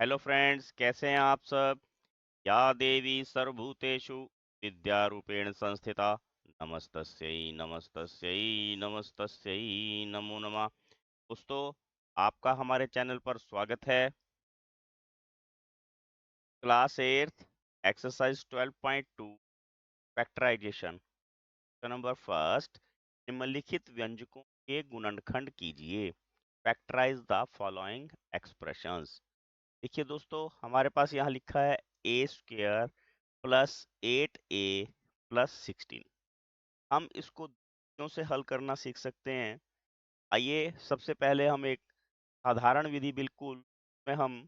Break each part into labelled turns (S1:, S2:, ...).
S1: Hello friends, कैसे हैं आप सब। या देवी सर्वभूतेषु विद्यारूपेण संस्थिता नमस्तस्यै नमस्तस्यै नमस्तस्यै नमो नमः। दोस्तों, आपका हमारे चैनल पर स्वागत है। Class 8 exercise 12.2 factorisation number first. निम्नलिखित व्यंजकों के गुणनखंड कीजिए। Factorise the following expressions. देखिए दोस्तों, हमारे पास यहाँ लिखा है ए स्क्वेयर प्लस 8a प्लस 16। हम इसको दोनों से हल करना सीख सकते हैं। आइए सबसे पहले हम एक साधारण विधि बिल्कुल में हम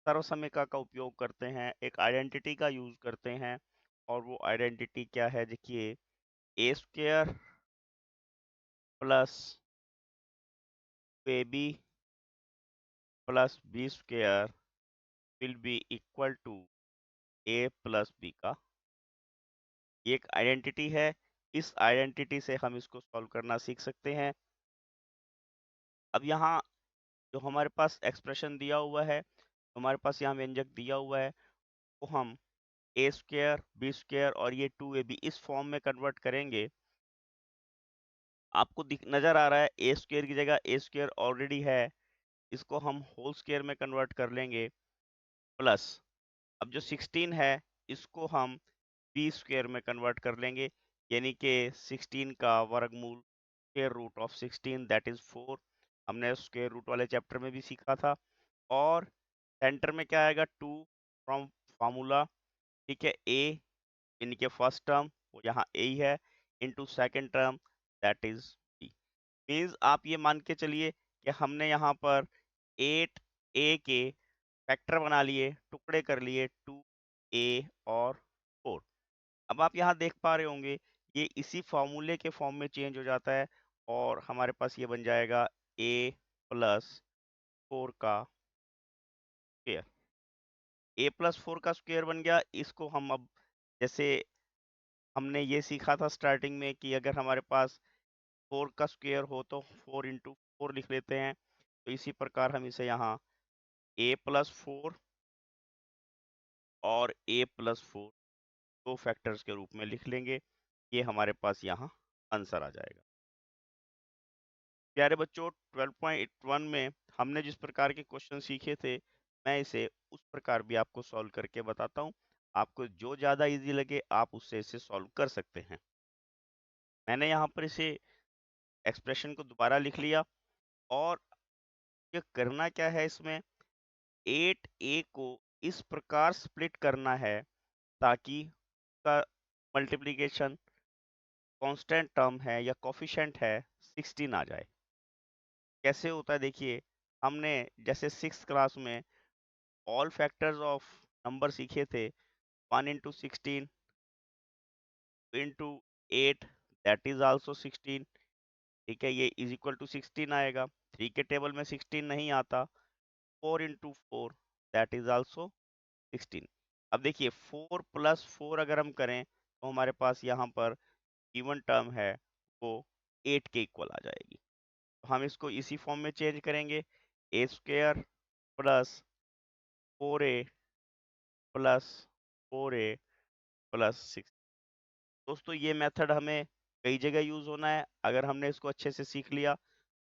S1: सर्वसम्यका का उपयोग करते हैं, एक आइडेंटिटी का यूज करते हैं। और वो आइडेंटिटी क्या है, देखिए। A square plus ab plus B square will be equal to a plus B का। ये एक आइडेंटिटी है। इस आइडेंटिटी से हम इसको सॉल्व करना सीख सकते हैं। अब यहाँ जो हमारे पास एक्सप्रेशन दिया हुआ है, हमारे पास यहाँ व्यंजक दिया हुआ है, वो हम ए स्क्वेयर बी स्क्वेयर और ये 2ab इस फॉर्म में कन्वर्ट करेंगे। आपको नजर आ रहा है ए स्क्वेयर की जगह ए स्क्वेयर ऑलरेडी है, इसको हम होल स्क्वेयर में कन्वर्ट कर लेंगे। प्लस अब जो 16 है, इसको हम बी स्क्वेयर में कन्वर्ट कर लेंगे, यानी कि 16 का वर्गमूल square root of 16 that is 4। हमने स्क्वेयर रूट वाले चैप्टर में भी सीखा था। और सेंटर में क्या आएगा, 2 फ्रॉम फार्मूला। ठीक है, ए यानी कि फर्स्ट टर्म वो यहाँ ए ही है, into second term that is B. Means आप ये मान के चलिए कि हमने यहाँ पर 8a के फैक्टर बना लिए, टुकड़े कर लिए 2a और 4। अब आप यहाँ देख पा रहे होंगे ये इसी फॉर्मूले के फॉर्म में चेंज हो जाता है और हमारे पास ये बन जाएगा a प्लस 4 का स्क्वेयर। a प्लस 4 का स्क्वेयर बन गया। इसको हम अब, जैसे हमने ये सीखा था स्टार्टिंग में कि अगर हमारे पास 4 का स्क्वेयर हो तो 4 इंटू 4 लिख लेते हैं। तो इसी प्रकार हम इसे यहाँ a प्लस 4 और a प्लस 4 दो फैक्टर्स के रूप में लिख लेंगे। ये हमारे पास यहाँ आंसर आ जाएगा। प्यारे बच्चों, 12.1 में हमने जिस प्रकार के क्वेश्चन सीखे थे, मैं इसे उस प्रकार भी आपको सॉल्व करके बताता हूँ। आपको जो ज़्यादा इजी लगे आप उससे इसे सॉल्व कर सकते हैं। मैंने यहाँ पर इसे एक्सप्रेशन को दोबारा लिख लिया। और ये करना क्या है, इसमें 8a को इस प्रकार स्प्लिट करना है ताकि का मल्टीप्लिकेशन कांस्टेंट टर्म है या कोफिशिएंट है 16 आ जाए। कैसे होता है, देखिए। हमने जैसे 6th क्लास में ऑल फैक्टर्स ऑफ नंबर सीखे थे, 1 into 16 into 8 that is also 16। ठीक है, ये इज इक्वल टू 16 आएगा। 3 के टेबल में 16 नहीं आता। 4 इंटू 4 दैट इज आल्सो 16। अब देखिए 4 प्लस 4 अगर हम करें तो हमारे पास यहाँ पर इवन टर्म है वो 8 के इक्वल आ जाएगी। तो हम इसको इसी फॉर्म में चेंज करेंगे, A square plus 4a plus 4a plus 6। दोस्तों, ये मेथड हमें कई जगह यूज होना है। अगर हमने इसको अच्छे से सीख लिया,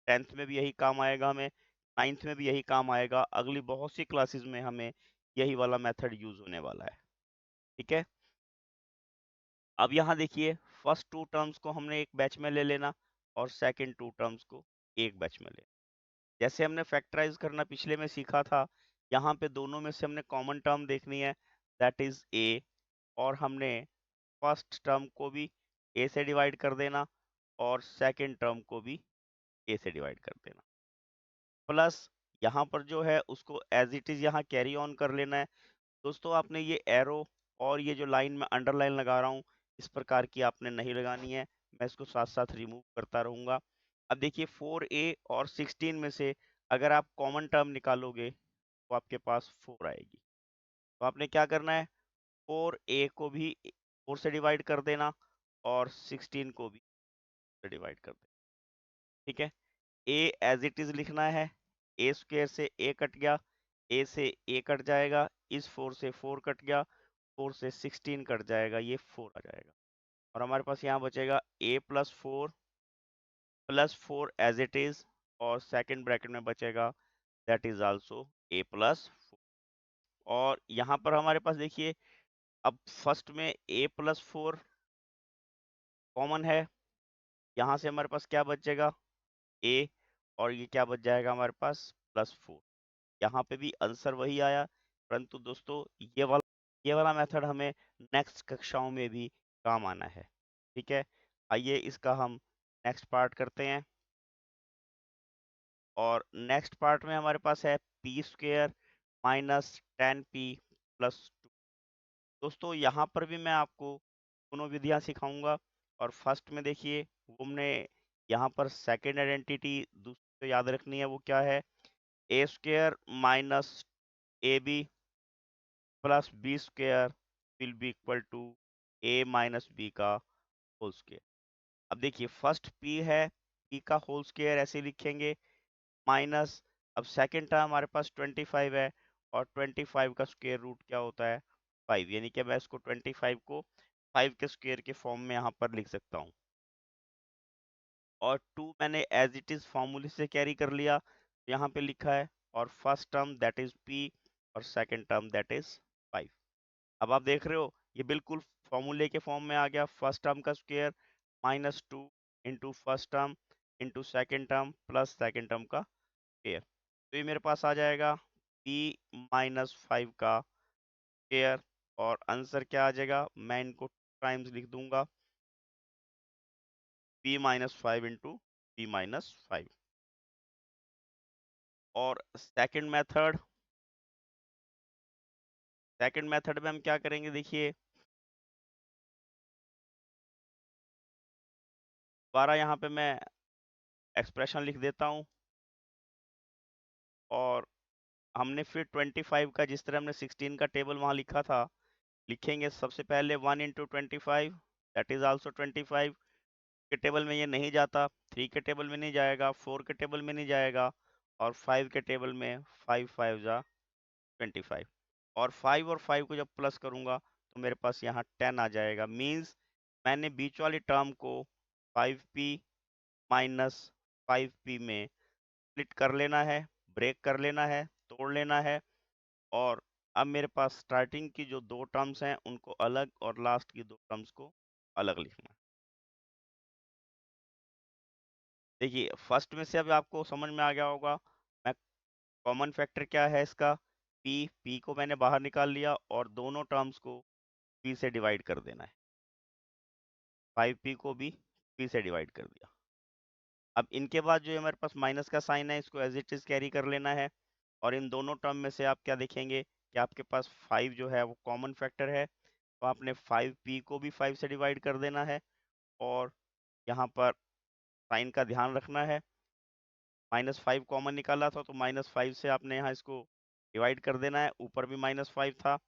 S1: 10th में भी यही काम आएगा हमें, 9th में भी यही काम आएगा, अगली बहुत सी क्लासेस में हमें यही वाला मेथड यूज होने वाला है। ठीक है, अब यहाँ देखिए, फर्स्ट 2 टर्म्स को हमने एक बैच में ले लेना और सेकंड 2 टर्म्स को एक बैच में ले। जैसे हमने फैक्टराइज करना पिछले में सीखा था, यहाँ पे दोनों में से हमने कॉमन टर्म देखनी है दैट इज a। और हमने फर्स्ट टर्म को भी a से डिवाइड कर देना और सेकंड टर्म को भी a से डिवाइड कर देना। प्लस यहाँ पर जो है उसको एज इट इज यहाँ कैरी ऑन कर लेना है। दोस्तों, आपने ये एरो और ये जो लाइन में अंडरलाइन लगा रहा हूँ, इस प्रकार की आपने नहीं लगानी है। मैं इसको साथ साथ रिमूव करता रहूंगा। अब देखिए 4a और 16 में से अगर आप कॉमन टर्म निकालोगे तो आपके पास 4 आएगी। तो आपने क्या करना है, 4a को भी 4 से डिवाइड कर देना और 16 को भी से डिवाइड कर देना। ठीक है, a एज इट इज लिखना है। ए स्क्वेयर से a कट गया, ए से ए कट जाएगा, इस 4 से 4 कट गया, 4 से 16 कट जाएगा, ये 4 आ जाएगा। और हमारे पास यहाँ बचेगा a+4 एज इट इज, और सेकंड ब्रैकेट में बचेगा दैट इज आल्सो a+4। और यहाँ पर हमारे पास देखिए, अब फर्स्ट में a+4 कॉमन है, यहाँ से हमारे पास क्या बचेगा a, और ये क्या बच जाएगा हमारे पास +4। यहाँ पे भी आंसर वही आया, परंतु दोस्तों ये वाला मेथड हमें नेक्स्ट कक्षाओं में भी काम आना है। ठीक है, आइए इसका हम नेक्स्ट पार्ट करते हैं। और नेक्स्ट पार्ट में हमारे पास है p² - 10p+2। दोस्तों यहाँ पर भी मैं आपको दोनों विधियां सिखाऊंगा। और फर्स्ट में देखिए, वो हमने यहाँ पर सेकेंड आइडेंटिटी दूसरी तो याद रखनी है, वो क्या है, a² - ab plus b² will be equal to a - b का होल स्क्वायर। अब देखिए फर्स्ट p है, p का होल स्क्वायर ऐसे लिखेंगे, माइनस, अब सेकंड टर्म हमारे पास 25 है, और 25 का स्क्वायर रूट क्या होता है 5, यानी कि मैं इसको 25 को 5 के स्क्वायर के फॉर्म में यहाँ पर लिख सकता हूँ। और 2 मैंने एज इट इज फॉर्मूले से कैरी कर लिया, यहाँ पे लिखा है, और first term that is p, और सेकंड टर्म दैट इज 5। अब आप देख रहे हो ये बिल्कुल फॉर्मूले के फॉर्म में आ गया, फर्स्ट टर्म का square -2 into first term into second term plus second term का स्क्वायर। तो ये मेरे पास आ जाएगा p-5 का स्क्वायर, और आंसर क्या आ जाएगा, मैं इनको टाइम्स लिख दूंगा, p-5 इंटू p-5। और सेकंड मेथड में हम क्या करेंगे, देखिए दोबारा यहाँ पे मैं एक्सप्रेशन लिख देता हूँ। और हमने फिर 25 का, जिस तरह हमने 16 का टेबल वहां लिखा था, लिखेंगे सबसे पहले 1 इंटू 25 दैट इज आल्सो 25 के टेबल में ये नहीं जाता, 3 के टेबल में नहीं जाएगा, 4 के टेबल में नहीं जाएगा, और 5 के टेबल में 5 5 जा 25। और 5 और 5 को जब प्लस करूंगा तो मेरे पास यहाँ 10 आ जाएगा। मींस मैंने बीच वाली टर्म को 5p माइनस 5p में स्प्लिट कर लेना है, ब्रेक कर लेना है, तोड़ लेना है। और अब मेरे पास स्टार्टिंग की जो दो टर्म्स हैं उनको अलग, और लास्ट की दो टर्म्स को अलग लिखना है। देखिए फर्स्ट में से अब आपको समझ में आ गया होगा, मैं कॉमन फैक्टर क्या है इसका, p को मैंने बाहर निकाल लिया, और दोनों टर्म्स को p से डिवाइड कर देना है, 5p को भी p से डिवाइड कर दिया। अब इनके बाद जो हमारे पास माइनस का साइन है, इसको एज इट इज कैरी कर लेना है। और इन दोनों टर्म में से आप क्या देखेंगे कि आपके पास 5 जो है वो कॉमन फैक्टर है, तो आपने 5p को भी 5 से डिवाइड कर देना है। और यहाँ पर साइन का ध्यान रखना है, -5 कॉमन निकाला था, तो -5 से आपने यहाँ इसको डिवाइड कर देना है, ऊपर भी -5 था,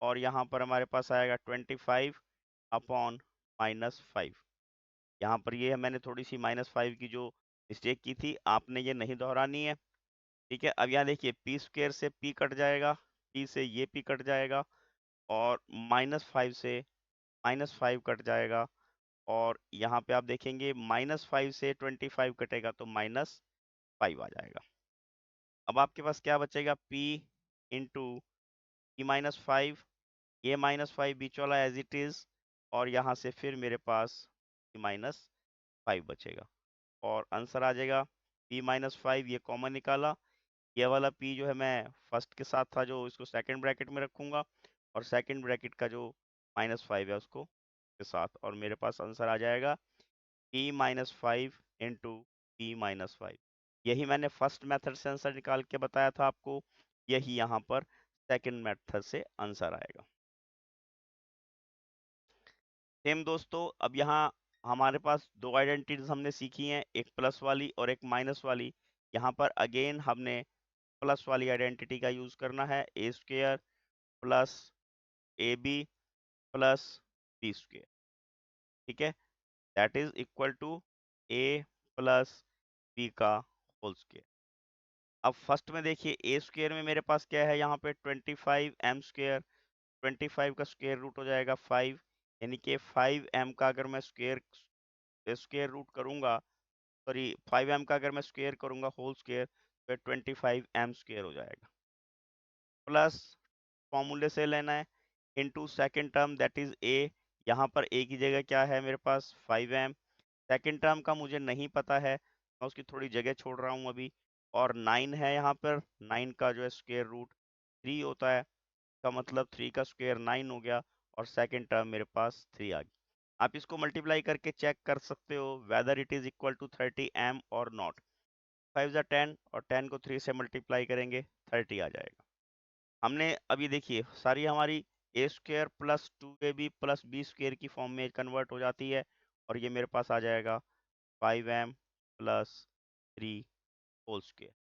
S1: और यहाँ पर हमारे पास आएगा 25 अपॉन -5। यहाँ पर ये मैंने थोड़ी सी -5 की जो मिस्टेक की थी, आपने ये नहीं दोहरानी है। ठीक है, अब यहाँ देखिए p² से p कट जाएगा, p से ये p कट जाएगा, और -5 से -5 कट जाएगा, और यहाँ पे आप देखेंगे -5 से 25 कटेगा तो -5 आ जाएगा। अब आपके पास क्या बचेगा, p इंटू p-5, ये -5 बीच वाला एज इट इज, और यहाँ से फिर मेरे पास p-5 बचेगा, और आंसर आ जाएगा p-5, ये कॉमन निकाला, ये वाला p जो है मैं फर्स्ट के साथ था जो इसको सेकंड ब्रैकेट में रखूंगा, और सेकंड ब्रैकेट का जो -5 है उसको के साथ, और मेरे पास आंसर आ जाएगा p-5 इंटू p-5। यही मैंने फर्स्ट मेथड से आंसर निकाल के बताया था आपको, यही यहाँ पर सेकंड मेथड से आंसर आएगा। सेम दोस्तों, अब यहाँ हमारे पास दो आइडेंटिटीज हमने सीखी हैं, एक प्लस वाली और एक माइनस वाली। यहाँ पर अगेन हमने प्लस वाली आइडेंटिटी का यूज करना है, a² plus ab plus b²। ठीक है, that is equal to a plus b का होल स्क्वायर। अब फर्स्ट में देखिए ए स्क्वायर में मेरे पास क्या है, यहाँ पे 25m स्क्वायर, 25 का स्क्वायर रूट हो जाएगा 5, यानी कि 5m का अगर मैं स्क्वायर स्क्वायर रूट करूंगा, सॉरी 5m का अगर मैं स्क्वायर करूंगा होल स्क्वायर, तो 25m स्क्वायर हो जाएगा, प्लस फॉर्मूले से लेना है into second term that is a, यहाँ पर ए की जगह क्या है मेरे पास 5m, सेकंड टर्म का मुझे नहीं पता है, मैं उसकी थोड़ी जगह छोड़ रहा हूँ अभी, और 9 है यहाँ पर, 9 का जो है स्क्वायर रूट 3 होता है, का मतलब 3 का स्क्वायर 9 हो गया, और सेकंड टर्म मेरे पास 3 आ गई। आप इसको मल्टीप्लाई करके चेक कर सकते हो whether it is equal to 30m और नॉट। 5 जा 10 और 10 को 3 से मल्टीप्लाई करेंगे 30 आ जाएगा। हमने अभी देखिए सारी हमारी A square plus 2ab plus B square की फॉर्म में कन्वर्ट हो जाती है, और ये मेरे पास आ जाएगा 5m प्लस 3 होल स्क्वायर।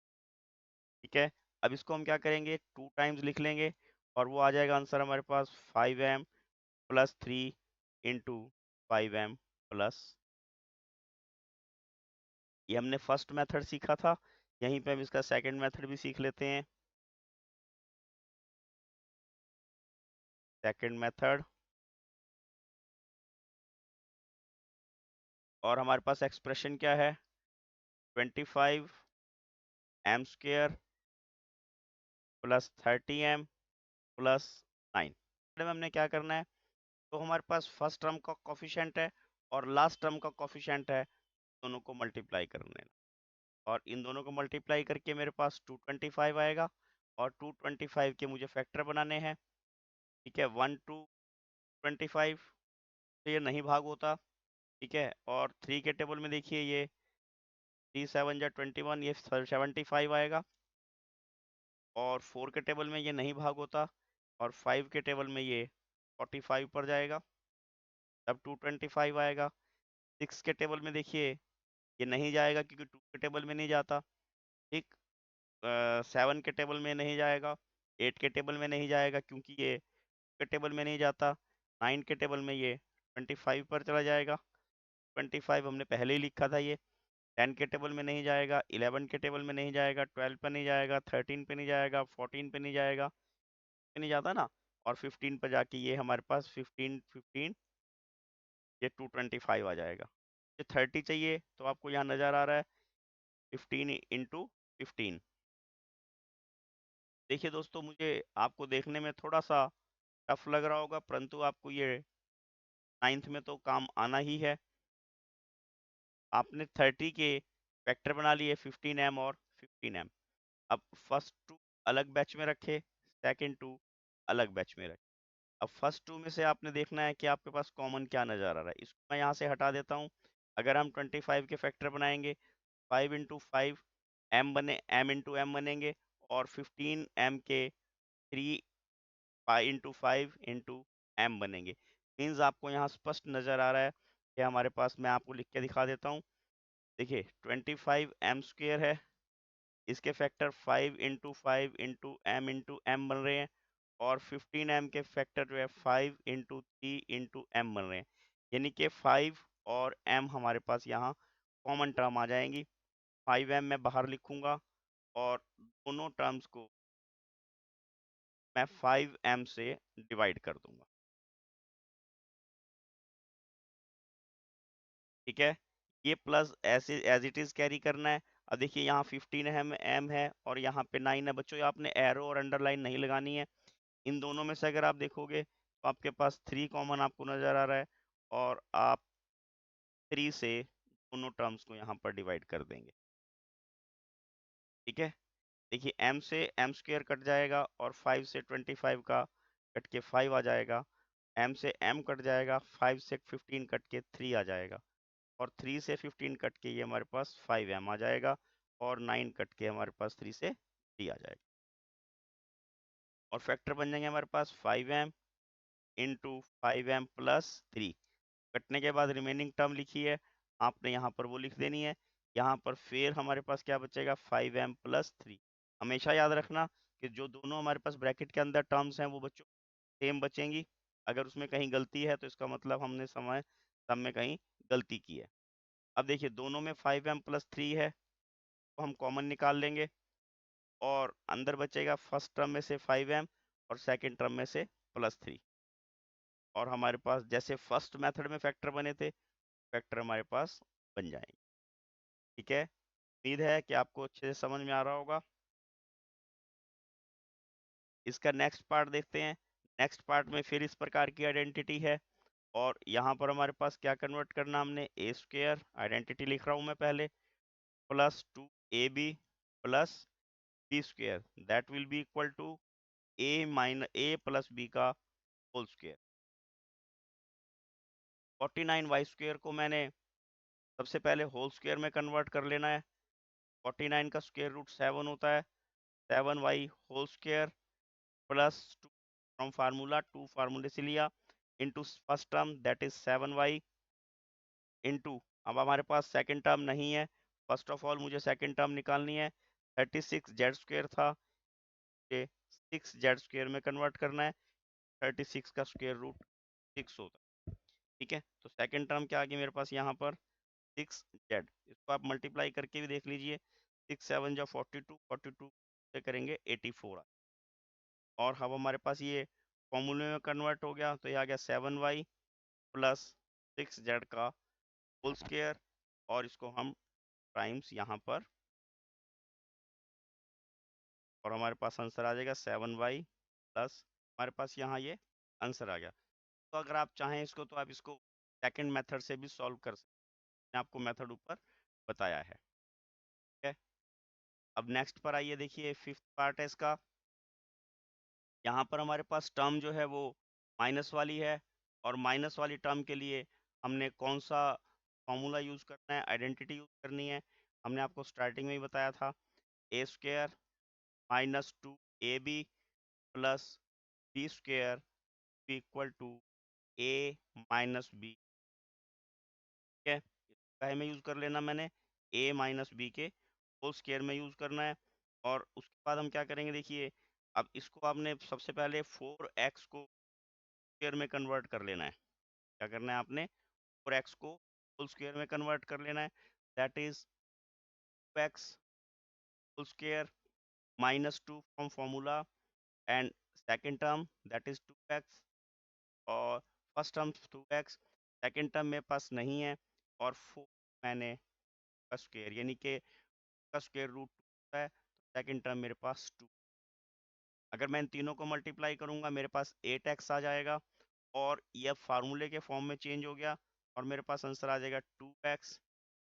S1: ठीक है, अब इसको हम क्या करेंगे, 2 टाइम्स लिख लेंगे, और वो आ जाएगा आंसर हमारे पास 5m plus 3 into 5m plus, ये हमने फर्स्ट मेथड सीखा था, यहीं पे हम इसका सेकंड मेथड भी सीख लेते हैं। सेकंड मेथड, और हमारे पास एक्सप्रेशन क्या है, 25m square plus 30m plus 9। में हमने क्या करना है, तो हमारे पास फर्स्ट टर्म का कोफिशिएंट है और लास्ट टर्म का कोफिशिएंट है, दोनों को मल्टीप्लाई करने हैं, और इन दोनों को मल्टीप्लाई करके मेरे पास 225 आएगा, और 225 के मुझे फैक्टर बनाने हैं। ठीक है, 1 टू 25 तो ये नहीं भाग होता। ठीक है, और 3 के टेबल में देखिए ये 3 7 जा 21, ये 75 आएगा, और 4 के टेबल में ये नहीं भाग होता, और 5 के टेबल में ये 45 पर जाएगा, तब 225 आएगा। 6 के टेबल में देखिए ये नहीं जाएगा क्योंकि 2 के टेबल में नहीं जाता। ठीक, 7 के टेबल में नहीं जाएगा, 8 के टेबल में नहीं जाएगा क्योंकि ये के टेबल में नहीं जाता, 9 के टेबल में ये 25 पर चला जाएगा, 25 हमने पहले ही लिखा था ये, 10 के टेबल में नहीं जाएगा, 11 के टेबल में नहीं जाएगा, 12 पे नहीं जाएगा, 13 पे नहीं जाएगा, 14 पे नहीं जाएगा, पे नहीं जाता ना, और 15 पे जाके ये हमारे पास 15 ये 225 आ जाएगा। ये 30 चाहिए तो आपको यहाँ नज़र आ रहा है 15 इंटू 15। देखिए दोस्तों, मुझे आपको देखने में थोड़ा सा टफ लग रहा होगा, परंतु आपको ये 9th में तो काम आना ही है। आपने 30 के वेक्टर बना लिए 15m और 15m। अब फर्स्ट टू अलग बैच में रखे, सेकंड टू अलग बैच में रखे। अब फर्स्ट टू में से आपने देखना है कि आपके पास कॉमन क्या नज़र आ रहा है, इसको मैं यहाँ से हटा देता हूँ। अगर हम 25 के फैक्टर बनाएंगे, 5 इंटू 5 m बने, m इंटू m बनेंगे, और 15m के 3 5 इंटू 5 इंटू m बनेंगे। मीन्स आपको यहाँ स्पष्ट नज़र आ रहा है कि हमारे पास, मैं आपको लिख के दिखा देता हूँ। देखिए 25m स्क्वायर है, इसके फैक्टर 5 इंटू 5 इंटू m बन रहे हैं, और 15m के फैक्टर जो है 5 इंटू 3 इंटू m बन रहे हैं, यानी कि 5 और m हमारे पास यहाँ कॉमन टर्म आ जाएंगी। 5m मैं बाहर लिखूंगा, और दोनों टर्म्स को मैं 5m से डिवाइड कर दूंगा। ठीक है, ये प्लस ऐसे एज इट इज कैरी करना है। अब देखिए यहाँ 15 m है और यहाँ पे 9 है। बच्चों, आपने एरो और अंडरलाइन नहीं लगानी है। इन दोनों में से अगर आप देखोगे तो आपके पास 3 कॉमन आपको नजर आ रहा है, और आप 3 से दोनों टर्म्स को यहाँ पर डिवाइड कर देंगे। ठीक है, देखिए m से m स्क्वायर कट जाएगा, और 5 से 25 का कट के 5 आ जाएगा। m से m कट जाएगा, 5 से 15 कट के 3 आ जाएगा, और 3 से 15 कट के ये हमारे पास 5m आ जाएगा, और 9 कट के हमारे पास 3 से 3 आ जाएगा, और फैक्टर बन जाएंगे हमारे पास 5m इंटू 5m प्लस 3। कटने के बाद रिमेनिंग टर्म लिखी है, आपने यहाँ पर वो लिख देनी है। यहाँ पर फिर हमारे पास क्या बचेगा, 5m प्लस 3। हमेशा याद रखना कि जो दोनों हमारे पास ब्रैकेट के अंदर टर्म्स हैं वो बच्चों सेम बचेंगी। अगर उसमें कहीं गलती है तो इसका मतलब हमने समय सब में कहीं गलती की है। अब देखिए दोनों में 5m प्लस 3 है, तो हम कॉमन निकाल लेंगे। और अंदर बचेगा फर्स्ट टर्म में से 5m और सेकंड टर्म में से +3, और हमारे पास जैसे फर्स्ट मेथड में फैक्टर बने थे फैक्टर हमारे पास बन जाएंगे। ठीक है, उम्मीद है कि आपको अच्छे से समझ में आ रहा होगा। इसका नेक्स्ट पार्ट देखते हैं। नेक्स्ट पार्ट में फिर इस प्रकार की आइडेंटिटी है, और यहाँ पर हमारे पास क्या कन्वर्ट करना, हमने ए स्क्वेयर, आइडेंटिटी लिख रहा हूँ मैं पहले, +2ab plus B square, that will be equal to a plus B का होल स्क्वेयर। 49y स्क्वेयर को मैंने सबसे पहले होल स्क्वेयर में कन्वर्ट कर लेना है। 49 का स्क्वेयर रूट 7 होता है, 7y whole square +2 from formula, 2 फार्मूले से लिया, into first term that is 7y, into अब हमारे पास सेकंड टर्म नहीं है, फर्स्ट ऑफ ऑल मुझे सेकंड टर्म निकालनी है। 36z स्क्वेयर था, ये 6z स्क्वेयर में कन्वर्ट करना है। 36 का स्क्वेयर रूट 6 होता है। ठीक है, तो सेकंड टर्म क्या आ गया मेरे पास यहाँ पर 6z, इसको आप मल्टीप्लाई करके भी देख लीजिए, 6 7 जा 42, 42 से करेंगे 84, और अब हमारे पास ये फॉर्मूले में कन्वर्ट हो गया, तो ये आ गया 7y प्लस 6z का होल स्क्वायर, और इसको हम टाइम्स यहाँ पर, और हमारे पास आंसर आ जाएगा 7y प्लस, हमारे पास यहाँ ये आंसर आ गया। तो अगर आप चाहें इसको तो आप इसको सेकंड मेथड से भी सॉल्व कर सकते हैं, आपको मेथड ऊपर बताया है। ठीक है, अब नेक्स्ट पर आइए, देखिए फिफ्थ पार्ट है इसका। यहाँ पर हमारे पास टर्म जो है वो माइनस वाली है, और माइनस वाली टर्म के लिए हमने कौन सा फॉर्मूला यूज़ करना है, आइडेंटिटी यूज़ करनी है। हमने आपको स्टार्टिंग में ही बताया था, A square -2ab plus B square equal to a minus B. ठीक है, काहे में यूज़ कर लेना मैंने, a माइनस बी के होल स्क्वायर में यूज़ करना है। और उसके बाद हम क्या करेंगे, देखिए अब इसको आपने सबसे पहले 4x को स्क्वायर में कन्वर्ट कर लेना है। क्या करना है आपने, 4x को होल स्क्वायर में कन्वर्ट कर लेना है, that is 2x whole square -2 from formula, and second term that is 2x, और first term 2x, second term मेरे पास नहीं है, और 4 मैंने का स्क्वायर यानी कि का स्क्वायर रूट 2 है, तो सेकेंड टर्म मेरे पास 2। अगर मैं इन तीनों को मल्टीप्लाई करूंगा मेरे पास 8x आ जाएगा, और यह फार्मूले के फॉर्म में चेंज हो गया, और मेरे पास आंसर आ जाएगा 2x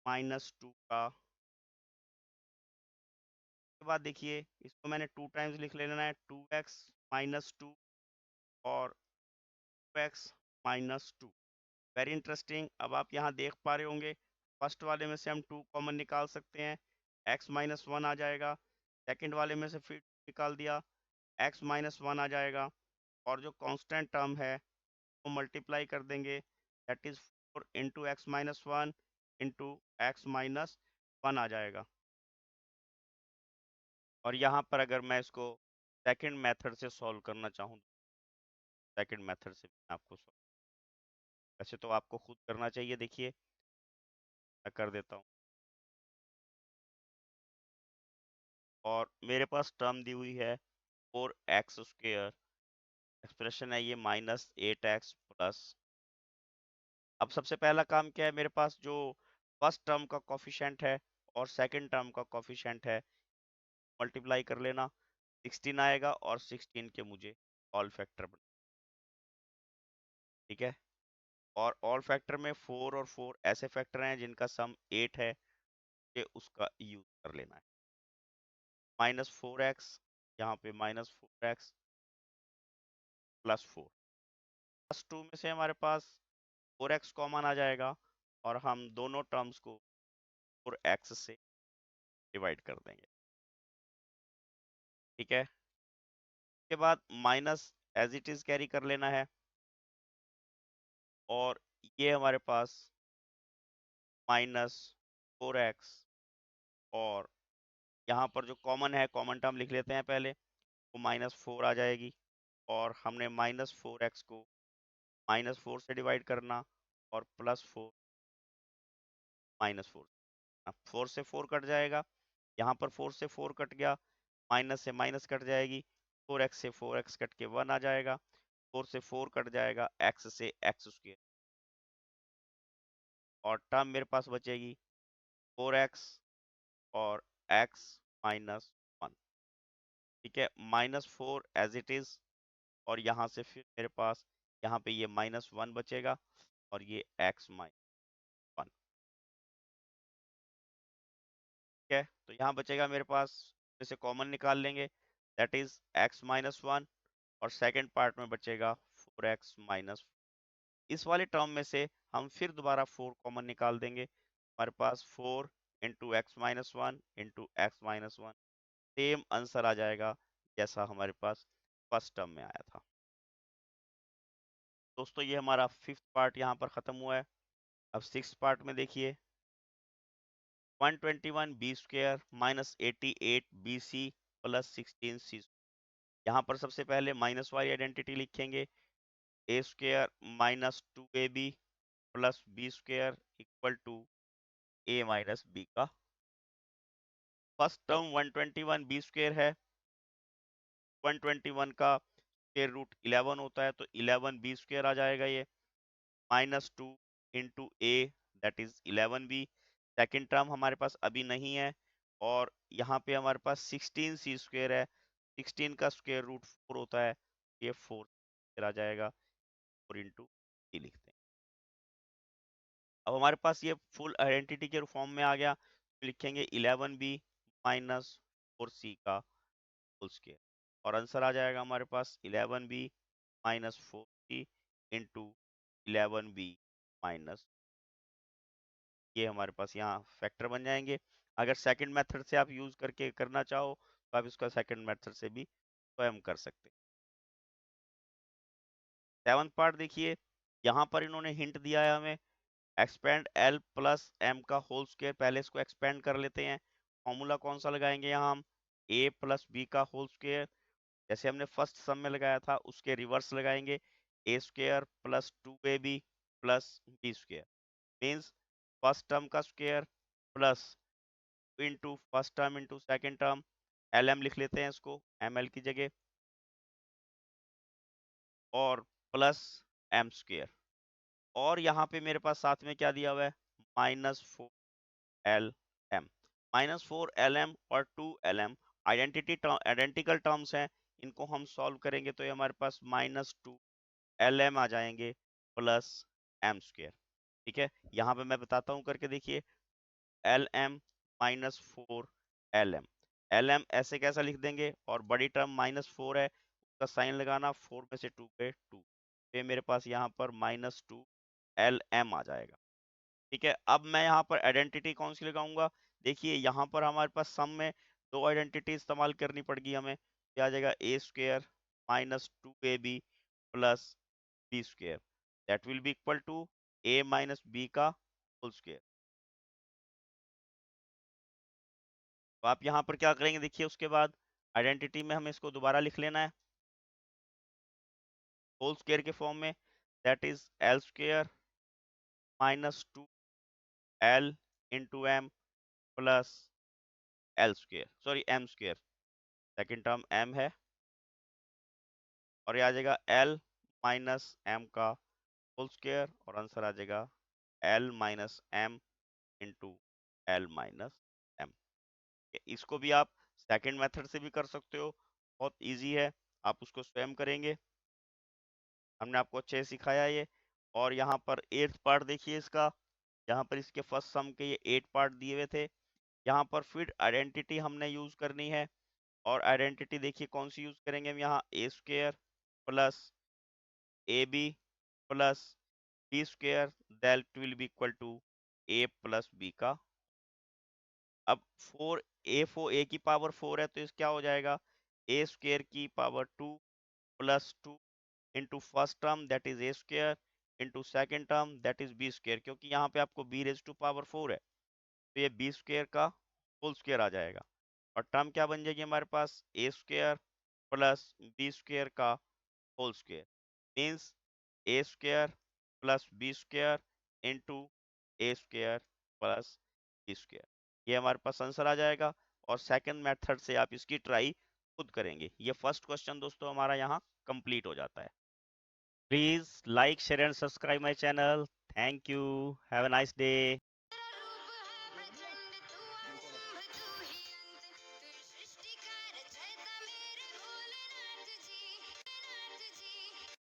S1: -2 का। के बाद देखिए इसको मैंने 2 टाइम्स लिख लेना है, 2x -2 और 2x -2। वेरी इंटरेस्टिंग, अब आप यहाँ देख पा रहे होंगे फर्स्ट वाले में से हम 2 कॉमन निकाल सकते हैं, x -1 आ जाएगा, सेकंड वाले में से फिर निकाल दिया, x -1 आ जाएगा, और जो कांस्टेंट टर्म है वो मल्टीप्लाई कर देंगे, that is 4 into X minus one into x-1 आ जाएगा। और यहाँ पर अगर मैं इसको सेकंड मेथड से सॉल्व करना चाहूँ, सेकंड मेथड से मैं आपको solve- वैसे तो आपको खुद करना चाहिए, देखिए मैं कर देता हूँ, और मेरे पास टर्म दी हुई है 4x स्क्वेयर, एक्सप्रेशन है ये -8x प्लस। अब सबसे पहला काम क्या है, मेरे पास जो फर्स्ट टर्म का कोफिशिएंट है और सेकंड टर्म का कोफिशिएंट है मल्टीप्लाई कर लेना, 16 आएगा, और 16 के मुझे ऑल फैक्टर, ठीक है, और ऑल फैक्टर में 4 और 4 ऐसे फैक्टर हैं जिनका सम 8 है, ये उसका यूज कर लेना है। -4x, यहाँ पे -4x +4, +2 में से हमारे पास 4x कॉमन आ जाएगा, और हम दोनों टर्म्स को 4x से डिवाइड कर देंगे। ठीक है, उसके बाद minus as it is carry कर लेना है, और ये हमारे पास -4x, और यहाँ पर जो कॉमन है कॉमन टर्म लिख लेते हैं पहले, वो -4 आ जाएगी, और हमने -4x को -4 से डिवाइड करना, और +4 -4, अब 4 से 4 कट जाएगा, यहाँ पर 4 से 4 कट गया, माइनस से माइनस कट जाएगी, 4x से 4x कट के 1 आ जाएगा, 4 से 4 कट जाएगा, x से x स्क्वायर, और टर्म मेरे पास बचेगी 4x और x माइनस 1। ठीक है, -4 एज इट इज, और यहाँ से फिर मेरे पास यहाँ पे ये -1 बचेगा और ये x -1। ठीक है, तो यहाँ बचेगा मेरे पास, इसे कॉमन निकाल लेंगे, दैट इज x -1, और सेकंड पार्ट में बचेगा 4x-, इस वाले टर्म में से हम फिर दोबारा 4 कॉमन निकाल देंगे, हमारे पास 4 into X minus one into X minus one, same answer आ जाएगा जैसा हमारे पास फर्स्ट टर्म में आया था। दोस्तों ये हमारा फिफ्थ पार्ट यहाँ पर खत्म हुआ है। अब सिक्स पार्ट में देखिए, 121b² minus 88bc plus 16c। यहाँ पर सबसे पहले माइनस वाली आइडेंटिटी लिखेंगे, a² minus 2ab plus b² equal to a minus b का। फर्स्ट टर्म 121b² है, 121 का स्क्वायर रूट 11 होता है, तो 11b² आ जाएगा ये, -2 into A that is 11b। Second term हमारे पास अभी नहीं है, और यहाँ पे हमारे पास 16c² है, 16 का स्क्वायर रूट 4 होता है, ये 4 आ जाएगा, 4 इंटू ए लिखते हैं। अब हमारे पास ये फुल आइडेंटिटी के फॉर्म में आ गया, तो लिखेंगे 11b माइनस 4c का होल स्क्वायर, और आंसर आ जाएगा हमारे पास 11b minus 4c into 11b minus, ये हमारे पास यहाँ फैक्टर बन जाएंगे। अगर सेकंड मेथड से आप यूज करके करना चाहो तो आप इसका सेकंड मेथड से भी स्वयं कर सकते हैं। सेवंथ पार्ट देखिए, यहाँ पर इन्होंने हिंट दिया है हमें, एक्सपेंड एल प्लस एम का होल स्क्वायर। पहले इसको एक्सपेंड कर लेते हैं, फॉर्मूला कौन सा लगाएंगे यहाँ हम, ए प्लस बी का होल स्क्वायर, जैसे हमने फर्स्ट सम में लगाया था उसके रिवर्स लगाएंगे, a² plus 2ab plus b², means first term का square plus into first term into second term, L M लिख लेते हैं इसको एम एल की जगह, और प्लस m², और यहाँ पे मेरे पास साथ में क्या दिया हुआ है, -4lm, -4lm और 2lm आइडेंटिकल टर्म्स हैं, इनको हम सॉल्व करेंगे तो ये हमारे पास -2lm आ जाएंगे प्लस m²। ठीक है, यहाँ पे मैं बताता हूँ करके देखिए, lm -4lm, lm ऐसे कैसा लिख देंगे, और बड़ी टर्म -4 है, उसका साइन लगाना, 4 में से 2 पे 2, ये मेरे पास यहाँ पर -2lm आ जाएगा। ठीक है, अब मैं यहाँ पर आइडेंटिटी कौन सी लगाऊंगा, देखिए यहाँ पर हमारे पास सम में दो आइडेंटिटी इस्तेमाल करनी पड़ेगी हमें, क्या आ जाएगा, a² minus 2ab plus b², that will be equal to a minus b का होल स्क्वायर। तो आप यहाँ पर क्या करेंगे, देखिए उसके बाद आइडेंटिटी में हमें इसको दोबारा लिख लेना है होल स्क्वायर के फॉर्म में, that is l² minus 2l into m plus m², second term m है, और ये आ जाएगा l माइनस m का होल स्क्वायर, और आंसर आ जाएगा l minus m into l minus m। इसको भी आप सेकंड मेथड से भी कर सकते हो, बहुत इजी है, आप उसको स्वयं करेंगे, हमने आपको अच्छे से सिखाया ये। और यहाँ पर एट्थ पार्ट देखिए इसका, यहाँ पर इसके फर्स्ट सम के ये 8 पार्ट दिए हुए थे, यहाँ पर फिर आइडेंटिटी हमने यूज करनी है, और आइडेंटिटी देखिए कौन सी यूज करेंगे हम यहाँ, a² plus ab plus b², that will be equal to a plus b का। अब 4 a की पावर 4 है, तो इस क्या हो जाएगा, a² की power 2 plus 2 into first term that is a² into second term that is b², क्योंकि यहाँ पे आपको b रेज टू पावर 4 है, तो ये b² का होल स्क्वायर आ जाएगा, और टर्म क्या बन जाएगी हमारे पास, a² प्लस b² का whole square, means a² plus b² into a² plus b², ये हमारे पास आंसर आ जाएगा। और सेकंड मेथड से आप इसकी ट्राई खुद करेंगे। ये फर्स्ट क्वेश्चन दोस्तों हमारा यहाँ कंप्लीट हो जाता है। Please like share and subscribe my channel. Thank you. Have a nice day.